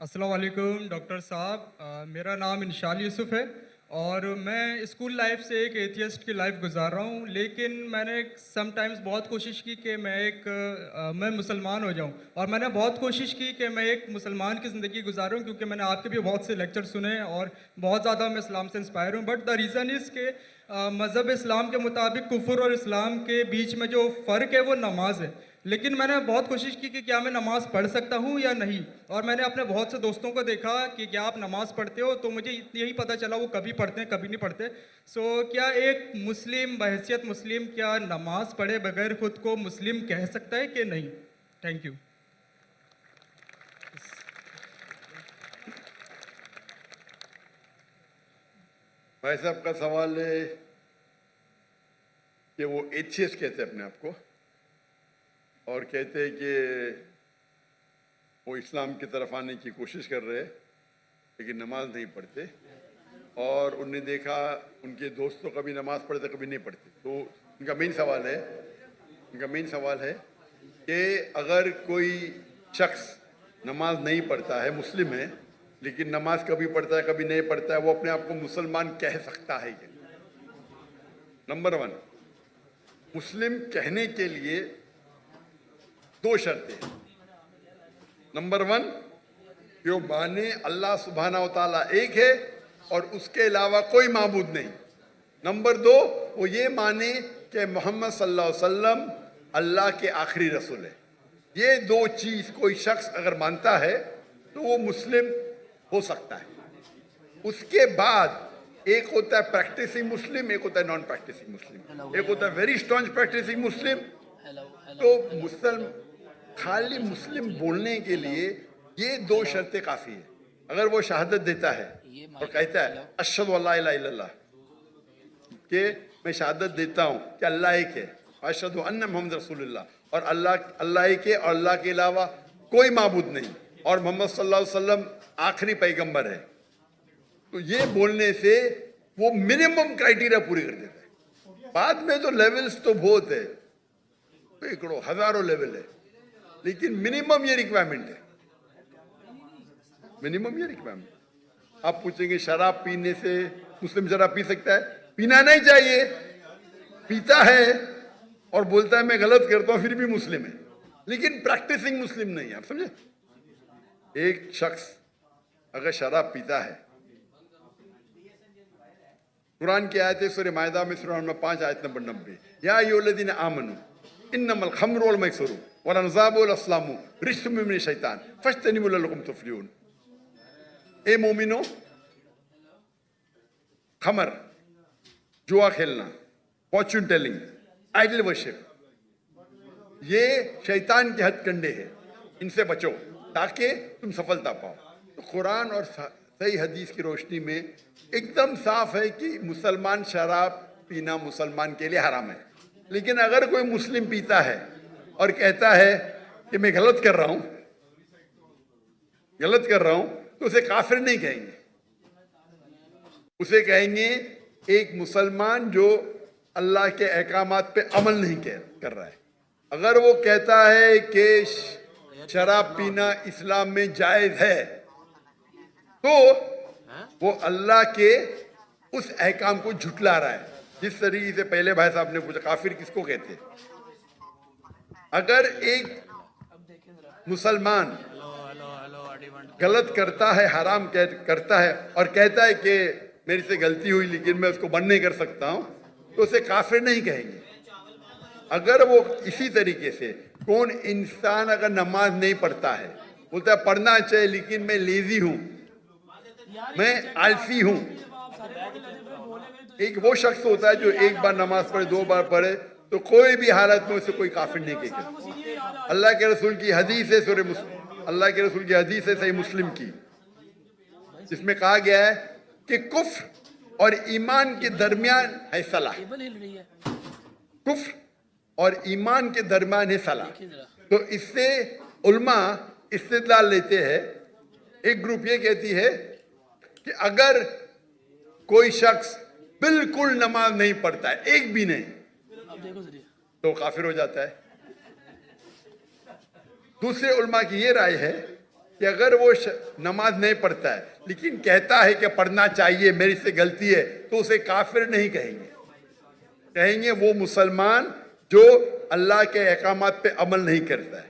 السلام علیکم ڈاکٹر صاحب، میرا نام انشال یوسف ہے اور میں اسکول لائف سے ایک ایتھیسٹ کی لائف گزار رہا ہوں، لیکن میں نے سم ٹائمز بہت کوشش کی کہ میں مسلمان ہو جاؤں، اور میں نے بہت کوشش کی کہ میں ایک مسلمان کی زندگی گزاروں، کیونکہ میں نے آپ کے بھی بہت سے لیکچر سنے اور بہت زیادہ میں اسلام سے انسپائر ہوں. بٹ دا ریزن از کہ مذہب اسلام کے مطابق کفر اور اسلام کے بیچ میں جو فرق ہے وہ نماز ہے. لیکن میں نے بہت کوشش کی کہ کیا میں نماز پڑھ سکتا ہوں یا نہیں، اور میں نے اپنے بہت سے دوستوں کو دیکھا کہ کیا آپ نماز پڑھتے ہو، تو مجھے یہی پتہ چلا وہ کبھی پڑھتے ہیں کبھی نہیں پڑھتے. سو کیا ایک مسلم بحیثیت مسلم کیا نماز پڑھے بغیر خود کو مسلم کہہ سکتا ہے کہ نہیں؟ Thank you. بھائی صاحب کا سوال ہے کہ وہ ایتھیسٹ کہتے ہیں اپنے آپ کو، اور کہتے ہیں کہ وہ اسلام کی طرف آنے کی کوشش کر رہے لیکن نماز نہیں پڑھتے، اور انہوں نے دیکھا ان کے دوست تو کبھی نماز پڑھتے کبھی نہیں پڑھتے. تو ان کا مین سوال ہے کہ اگر کوئی شخص نماز نہیں پڑھتا ہے، مسلم ہے، لیکن نماز کبھی پڑھتا ہے کبھی نہیں پڑھتا ہے، وہ اپنے آپ کو مسلمان کہہ سکتا ہے کہ؟ نمبر 1، مسلم کہنے کے لیے 2 شرطیں. نمبر 1، جو مانے اللہ سبحانہ و تعالیٰ ایک ہے اور اس کے علاوہ کوئی معبود نہیں. نمبر 2، وہ یہ مانے کہ محمد صلی اللہ علیہ وسلم اللہ کے آخری رسول ہے. یہ 2 چیز کوئی شخص اگر مانتا ہے تو وہ مسلم ہو سکتا ہے. اس کے بعد ایک ہوتا ہے پریکٹسنگ مسلم، ایک ہوتا ہے نان پریکٹسنگ مسلم، ایک ہوتا ہے ویری اسٹرانگ پریکٹسنگ مسلم. تو خالی مسلم بولنے کے لیے یہ 2 شرطیں کافی ہیں. اگر وہ شہادت دیتا ہے اور کہتا ہے اشہد ان لا الہ الا اللہ، کہ میں شہادت دیتا ہوں کہ اللہ ایک ہے، اشہد ان محمد رسول اللہ، اور اللہ ایک ہے اور اللہ کے علاوہ کوئی معبود نہیں، اور محمد صلی اللہ علیہ وسلم آخری پیغمبر ہے، تو یہ بولنے سے وہ منیمم کرائٹیریا پوری کر دیتا ہے. بعد میں تو لیولز تو بہت ہے، سینکڑوں ہزاروں لیول ہے، لیکن منیمم یہ ریکوائرمنٹ ہے. آپ پوچھیں گے شراب پینے سے مسلم شراب پی سکتا ہے؟ پینا نہیں چاہیے. پیتا ہے اور بولتا ہے میں غلط کرتا ہوں، پھر بھی مسلم ہے، لیکن پریکٹسنگ مسلم نہیں ہے. آپ سمجھے؟ ایک شخص اگر شراب پیتا ہے، قرآن کی آیت ہے سورہ مائدہ میں سورہ نمبر 5 آیت نمبر 90، یا ایھا الذین آمنوا انما الخمر والمیسر والانصاب والازلام رجس من الشیطان فاجتنبوہ لعلکم تفلحون. اے مومنو، خمر، جوا کھیلنا، فارچون ٹیلنگ، آئیڈل ورشپ، یہ شیطان کے ہتھ کنڈے ہیں، ان سے بچو تاکہ تم سفلتا پاؤ. تو قرآن اور صحیح حدیث کی روشنی میں ایک دم صاف ہے کہ مسلمان شراب پینا مسلمان کے لیے حرام ہے. لیکن اگر کوئی مسلم پیتا ہے اور کہتا ہے کہ میں غلط کر رہا ہوں تو اسے کافر نہیں کہیں گے، اسے کہیں گے ایک مسلمان جو اللہ کے احکامات پہ عمل نہیں کر رہا ہے. اگر وہ کہتا ہے کہ شراب پینا اسلام میں جائز ہے تو وہ اللہ کے اس احکام کو جھٹلا رہا ہے. جس طریقے سے پہلے بھائی صاحب نے پوچھا کافر کس کو کہتے ہیں. اگر ایک مسلمان غلط کرتا ہے، حرام کرتا ہے اور کہتا ہے کہ میری سے غلطی ہوئی لیکن میں اس کو بند نہیں کر سکتا ہوں، تو اسے کافر نہیں کہیں گے. اگر وہ اسی طریقے سے کون انسان اگر نماز نہیں پڑھتا ہے، بولتا ہے پڑھنا چاہیے لیکن میں لیزی ہوں، میں آلسی ہوں. ایک وہ شخص ہوتا ہے جو ایک بار نماز پڑھے، 2 بار پڑھے، تو کوئی بھی حالت میں اسے کوئی کافر نہیں کہے گا. اللہ کے رسول کی حدیث ہے صحیح مسلم کی، جس میں کہا گیا ہے کہ کفر اور ایمان کے درمیان ہے صلاح. کفر اور ایمان کے درمیان ہے صلاح. تو اس سے علماء استدلال لیتے ہیں. ایک گروپ یہ کہتی ہے کہ اگر کوئی شخص بالکل نماز نہیں پڑھتا ہے، ایک بھی نہیں، تو کافر ہو جاتا ہے. دوسرے علماء کی یہ رائے ہے کہ اگر وہ نماز نہیں پڑھتا ہے لیکن کہتا ہے کہ پڑھنا چاہیے میری سے غلطی ہے تو اسے کافر نہیں کہیں گے، کہیں گے وہ مسلمان جو اللہ کے احکامات پہ عمل نہیں کرتا ہے،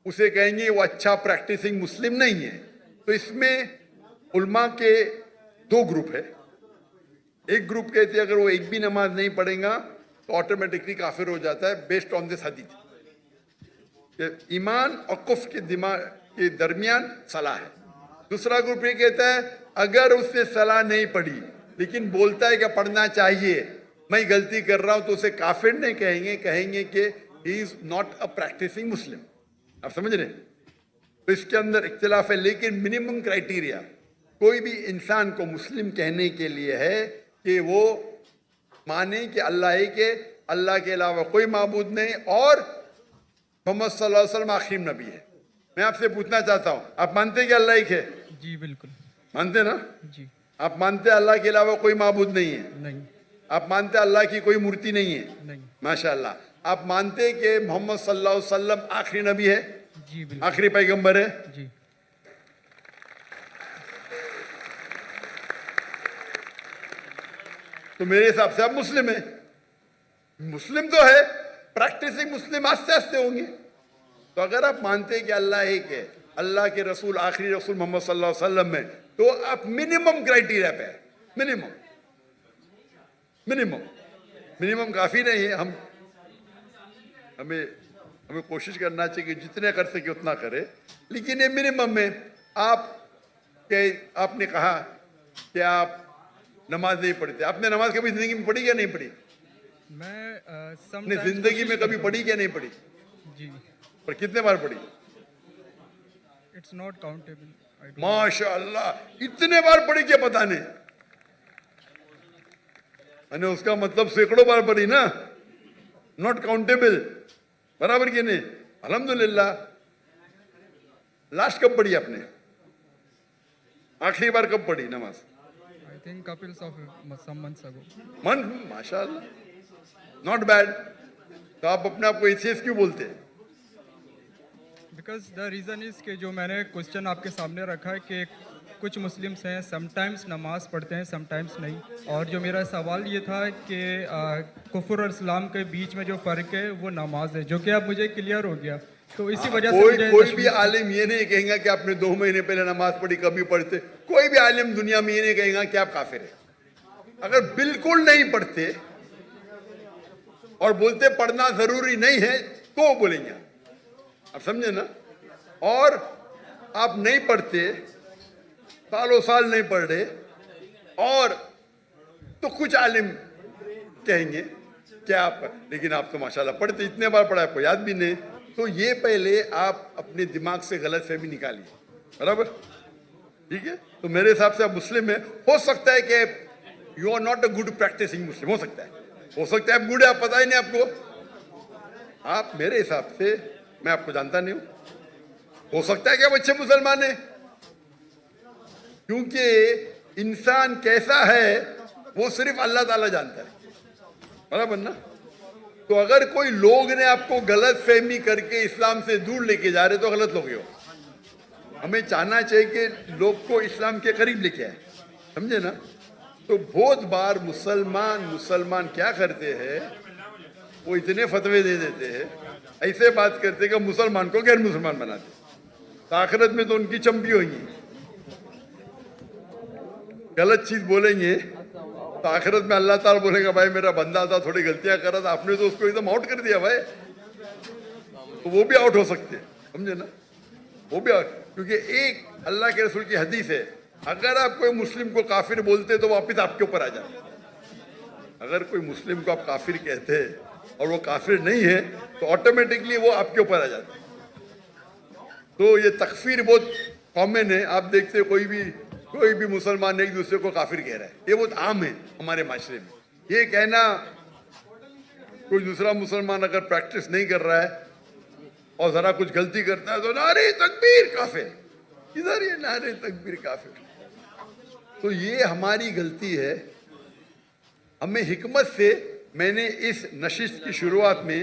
اسے کہیں گے وہ اچھا پریکٹسنگ مسلم نہیں ہے۔ تو اس میں علماء کے دو گروپ ہے، ایک گروپ کہتے ہیں اگر وہ ایک بھی نماز نہیں پڑھیں گا تو آٹومیٹکلی کافر ہو جاتا ہے بیسڈ آن دس حدیث کہ ایمان اور کفر کے دماغ کے درمیان صلاح ہے۔ دوسرا گروپ یہ کہتا ہے اگر اس نے صلاح نہیں پڑھی لیکن بولتا ہے کہ پڑھنا چاہیے، میں غلطی کر رہا ہوں، تو اسے کافر نہیں کہیں گے، کہیں گے کہ ہی از ناٹ اے پریکٹسنگ مسلم۔ آپ سمجھ رہے ہیں؟ تو اس کے اندر اختلاف ہے، لیکن منیمم کرائٹیریا کوئی بھی انسان کو مسلم کہنے کے لیے ہے کہ وہ مانے کہ اللہ ایک ہے، اللہ کے علاوہ کوئی معبود نہیں، اور محمد صلی اللہ علیہ وسلم آخری نبی ہے۔ میں آپ سے پوچھنا چاہتا ہوں، آپ مانتے ہیں کہ اللہ ایک ہے؟ جی بالکل مانتے نا؟ جی آپ مانتے ہیں اللہ کے علاوہ کوئی معبود نہیں ہے؟ نہیں آپ مانتے ہیں اللہ کی کوئی مورتی نہیں ہے؟ نہیں ماشاءاللہ۔ آپ مانتے ہیں کہ محمد صلی اللہ علیہ وسلم آخری نبی ہے، جی بالکل آخری پیغمبر ہے؟ جی تو میرے حساب سے آپ مسلم ہیں۔ مسلم تو ہے، پریکٹسنگ مسلم آستے آستے ہوں گے۔ تو اگر آپ مانتے ہیں کہ اللہ ایک ہے، اللہ کے رسول آخری رسول محمد صلی اللہ علیہ وسلم ہے، تو آپ منیمم کرائٹیریا پہ ہے، منیمم کافی نہیں ہے۔ ہمیں کوشش کرنا چاہیے کہ جتنے کر سکے اتنا کرے، لیکن یہ منیمم میں آپ نے کہا کہ آپ نماز نہیں پڑھتے، آپ نے نماز کبھی زندگی میں پڑھی یا نہیں پڑھی؟ میں اپنی زندگی میں کبھی پڑھی کیا نہیں پڑھی؟ جی اور کتنے بار پڑھی؟ It's not countable. ماشاء اللہ، اتنے بار پڑھی کیا پتہ نہیں؟ یعنی اس کا مطلب سینکڑوں بار پڑھی نا، ناٹ کاؤنٹیبل، برابر کی نہیں؟ الحمدللہ۔ لاسٹ کب پڑھی آپ نے؟ آخری بار کب پڑھی نماز؟ I think couples of some months ago. ماشاء اللہ، ناٹ بیڈ۔ تو آپ اپنے آپ کو ایتھیسٹ کیوں بولتے ہیں؟ بیکاز دا ریزن از کہ جو میں نے کوشچن آپ کے سامنے رکھا ہے کہ کچھ مسلمس ہیں سم ٹائمس نماز پڑھتے ہیں سم ٹائمس نہیں، اور جو میرا سوال یہ تھا کہ کفر اور اسلام کے بیچ میں جو فرق ہے وہ نماز ہے، جو کہ اب مجھے کلیئر ہو گیا۔ تو اسی وجہ سے کوئی بھی عالم یہ نہیں کہیں گا کہ آپ نے 2 مہینے پہلے نماز پڑھی کبھی پڑھتے، کوئی بھی عالم دنیا میں یہ نہیں کہیں گا کہ آپ کافر ہیں۔ اگر بالکل نہیں پڑھتے اور بولتے پڑھنا ضروری نہیں ہے تو وہ بولیں گے، آپ سمجھے نا؟ اور آپ نہیں پڑھتے، سالوں سال نہیں پڑھ رہے، اور تو کچھ عالم کہیں گے کہ آپ، لیکن آپ تو ماشاءاللہ پڑھتے، اتنے بار پڑھا آپ کو یاد بھی نہیں۔ تو یہ پہلے آپ اپنے دماغ سے غلط فہمی نکالیے، برابر؟ ٹھیک ہے؟ تو میرے حساب سے آپ مسلم ہیں۔ ہو سکتا ہے کہ you are not a good practising Muslim, ہو سکتا ہے آپ گڈ ہے، آپ پتہ ہی نہیں آپ کو۔ آپ میرے حساب سے، میں آپ کو جانتا نہیں ہوں، ہو سکتا ہے کہ آپ اچھے مسلمان ہیں، کیونکہ انسان کیسا ہے وہ صرف اللہ تعالیٰ جانتا ہے، برابر نا؟ تو اگر کوئی لوگ نے آپ کو غلط فہمی کر کے اسلام سے دور لے کے جا رہے تو غلط لوگ ہو۔ ہمیں چاہنا چاہیے کہ لوگ کو اسلام کے قریب لے کے آئے، سمجھے نا؟ تو بہت بار مسلمان کیا کرتے ہیں، وہ اتنے فتوے دے دیتے ہیں، ایسے بات کرتے کہ مسلمان کو غیر مسلمان بناتے، تو آخرت میں تو ان کی چمپی ہوئیں گی، غلط چیز بولیں گے تو آخرت میں اللہ تعالیٰ بولے گا بھائی میرا بندہ تھا، تھوڑی غلطیاں کر رہا تھا، آپ نے تو اس کو ایک دم آؤٹ کر دیا بھائی، تو وہ بھی آؤٹ ہو سکتے ہیں، سمجھے نا؟ وہ بھی آؤٹ، کیونکہ ایک اللہ کے رسول کی حدیث ہے، اگر آپ کوئی مسلم کو کافر بولتے تو واپس آپ کے اوپر آ جاتے۔ اگر کوئی مسلم کو آپ کافر کہتے اور وہ کافر نہیں ہے تو آٹومیٹکلی وہ آپ کے اوپر آ جاتے۔ تو یہ تکفیر بہت کامن ہے، آپ دیکھتے کوئی بھی مسلمان ایک دوسرے کو کافر کہہ رہا ہے، یہ بہت عام ہے ہمارے معاشرے میں۔ یہ کہنا کوئی دوسرا مسلمان اگر پریکٹس نہیں کر رہا ہے اور ذرا کچھ غلطی کرتا ہے تو نعرہ تکبیر کافر، ادھر یہ نعرہ تکبیر کافر۔ تو یہ ہماری غلطی ہے۔ ہمیں حکمت سے، میں نے اس نشست کی شروعات میں